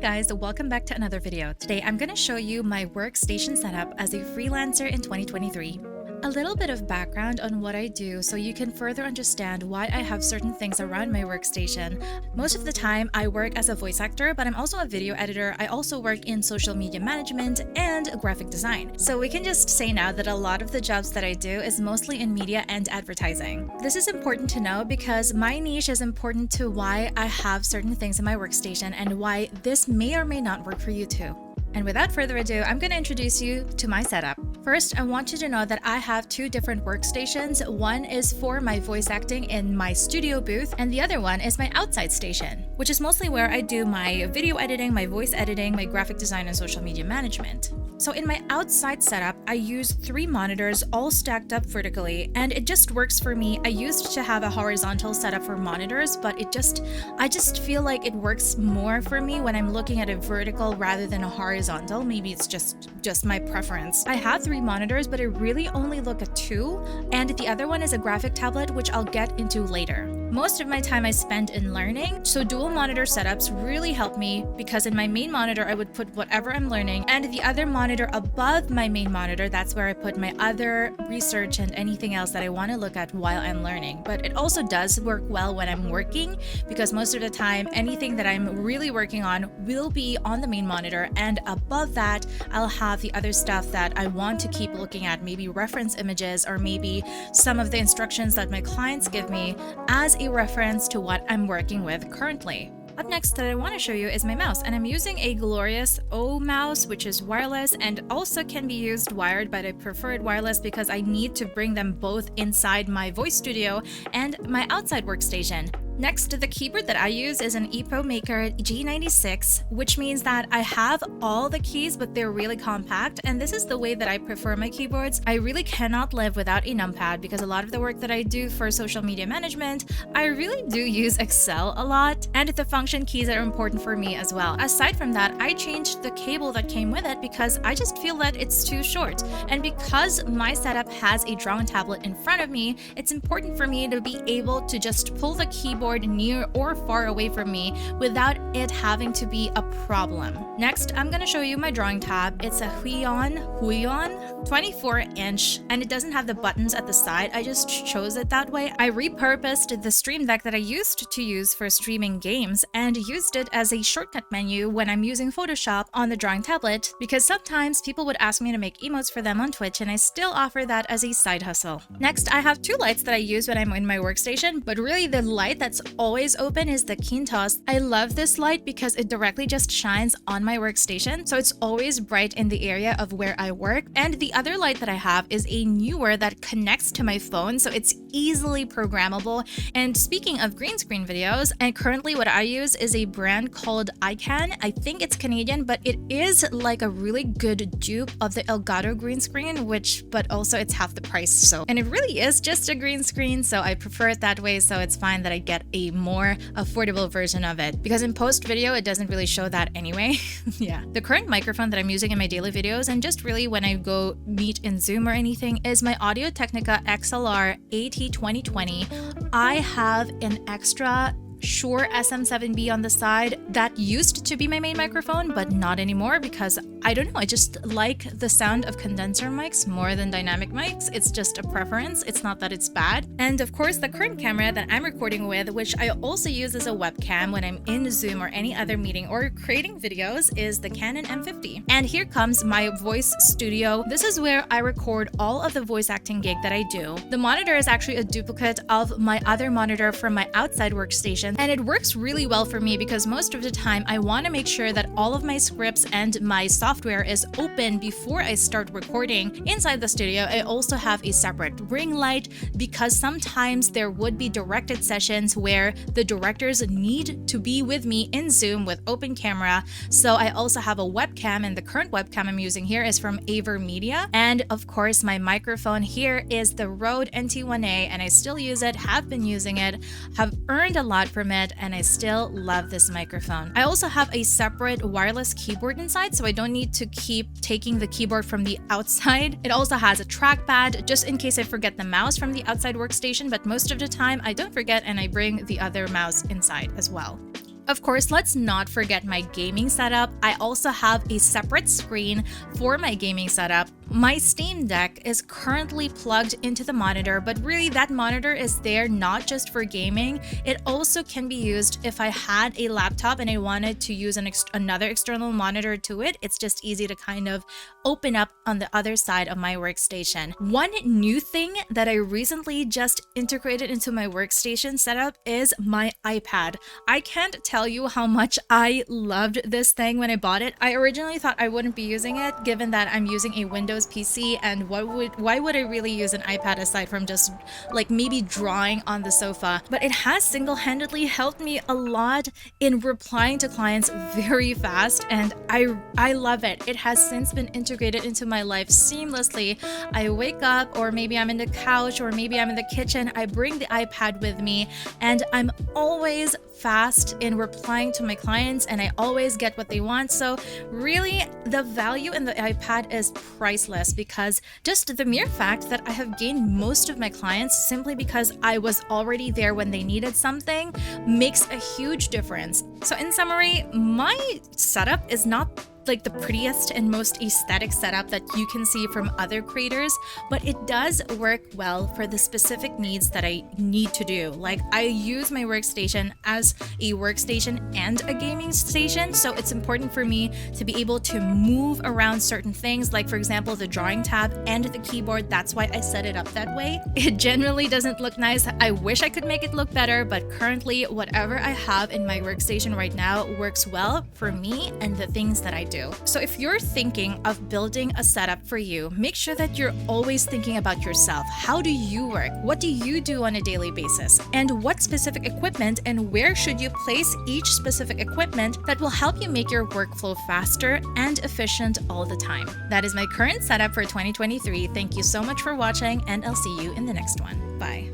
guys, welcome back to another video. Today I'm going to show you my workstation setup as a freelancer in 2023. A little bit of background on what I do so you can further understand why I have certain things around my workstation. Most of the time I work as a voice actor, but I'm also a video editor. I also work in social media management and graphic design. So we can just say now that a lot of the jobs that I do is mostly in media and advertising. This is important to know because my niche is important to why I have certain things in my workstation and why this may or may not work for you too. And without further ado, I'm going to introduce you to my setup. First, I want you to know that I have two different workstations. One is for my voice acting in my studio booth, and the other one is my outside station, which is mostly where I do my video editing, my voice editing, my graphic design, and social media management. So in my outside setup, I use 3 monitors all stacked up vertically, and it just works for me. I used to have a horizontal setup for monitors, but I just feel like it works more for me when I'm looking at a vertical rather than a horizontal. Maybe it's just my preference. I have 3 monitors, but I really only look at 2, and the other one is a graphic tablet, which I'll get into later. Most of my time I spend in learning, so dual monitor setups really help me because in my main monitor I would put whatever I'm learning, and the other monitor above my main monitor, that's where I put my other research and anything else that I want to look at while I'm learning. But it also does work well when I'm working because most of the time anything that I'm really working on will be on the main monitor, and above that I'll have the other stuff that I want to keep looking at, maybe reference images or maybe some of the instructions that my clients give me as a reference to what I'm working with currently. Up next that I want to show you is my mouse, and I'm using a glorious O mouse, which is wireless and also can be used wired, but I prefer it wireless because I need to bring them both inside my voice studio and my outside workstation. Next, the keyboard that I use is an EPOMAKER G96, which means that I have all the keys, but they're really compact, and this is the way that I prefer my keyboards. I really cannot live without a numpad because a lot of the work that I do for social media management, I really do use Excel a lot, and the function keys are important for me as well. Aside from that, I changed the cable that came with it because I just feel that it's too short, and because my setup has a drawing tablet in front of me, it's important for me to be able to just pull the keyboard near or far away from me without it having to be a problem. Next, I'm gonna show you my drawing tab. It's a Huion 24-inch, and it doesn't have the buttons at the side. I just chose it that way. I repurposed the Stream Deck that I used to use for streaming games and used it as a shortcut menu when I'm using Photoshop on the drawing tablet because sometimes people would ask me to make emotes for them on Twitch, and I still offer that as a side hustle. Next, I have 2 lights that I use when I'm in my workstation, but really the light that's always open is the Kintos. I love this light because it directly just shines on my workstation, so it's always bright in the area of where I work. And the other light that I have is a newer that connects to my phone, so it's easily programmable. And speaking of green screen videos, and currently what I use is a brand called iCan. I think it's Canadian, but it is like a really good dupe of the Elgato green screen, but also it's half the price. So, and it really is just a green screen, so I prefer it that way, so it's fine that I get a more affordable version of it because in post video it doesn't really show that anyway. Yeah. The current microphone that I'm using in my daily videos and just really when I go meet in Zoom or anything is my Audio-Technica XLR AT2020. I have an extra Shure SM7B on the side that used to be my main microphone, but not anymore because I don't know, I just like the sound of condenser mics more than dynamic mics. It's just a preference. It's not that it's bad. And of course, the current camera that I'm recording with, which I also use as a webcam when I'm in Zoom or any other meeting or creating videos, is the Canon M50. And here comes my voice studio. This is where I record all of the voice acting gig that I do. The monitor is actually a duplicate of my other monitor from my outside workstation, and it works really well for me because most of the time I want to make sure that all of my scripts and my software is open before I start recording. Inside the studio, I also have a separate ring light because sometimes there would be directed sessions where the directors need to be with me in Zoom with open camera. So I also have a webcam, and the current webcam I'm using here is from AverMedia. And of course, my microphone here is the Rode NT1A, and I still use it, have been using it, have earned a lot from it, and I still love this microphone. I also have a separate wireless keyboard inside, so I don't need to keep taking the keyboard from the outside. It also has a trackpad just in case I forget the mouse from the outside workstation, but most of the time I don't forget and I bring the other mouse inside as well. Of course, let's not forget my gaming setup. I also have a separate screen for my gaming setup. My Steam Deck is currently plugged into the monitor, but really that monitor is there not just for gaming. It also can be used if I had a laptop and I wanted to use another external monitor to it. It's just easy to kind of open up on the other side of my workstation. One new thing that I recently just integrated into my workstation setup is my iPad. I can't tell you how much I loved this thing when I bought it. I originally thought I wouldn't be using it given that I'm using a Windows PC, and why would I really use an iPad aside from just like maybe drawing on the sofa? But it has single-handedly helped me a lot in replying to clients very fast, and I love it. It has since been integrated into my life seamlessly. I wake up, or maybe I'm in the couch, or maybe I'm in the kitchen, I bring the iPad with me, and I'm always fast in replying to my clients, and I always get what they want. So really, the value in the iPad is priceless, because just the mere fact that I have gained most of my clients simply because I was already there when they needed something makes a huge difference. So in summary, my setup is not like the prettiest and most aesthetic setup that you can see from other creators, but it does work well for the specific needs that I need to do. Like, I use my workstation as a workstation and a gaming station, so it's important for me to be able to move around certain things, like for example the drawing tab and the keyboard. That's why I set it up that way. It generally doesn't look nice. I wish I could make it look better, but currently whatever I have in my workstation right now works well for me and the things that I do. So if you're thinking of building a setup for you, make sure that you're always thinking about yourself. How do you work? What do you do on a daily basis? And what specific equipment and where should you place each specific equipment that will help you make your workflow faster and efficient all the time? That is my current setup for 2023. Thank you so much for watching, and I'll see you in the next one. Bye.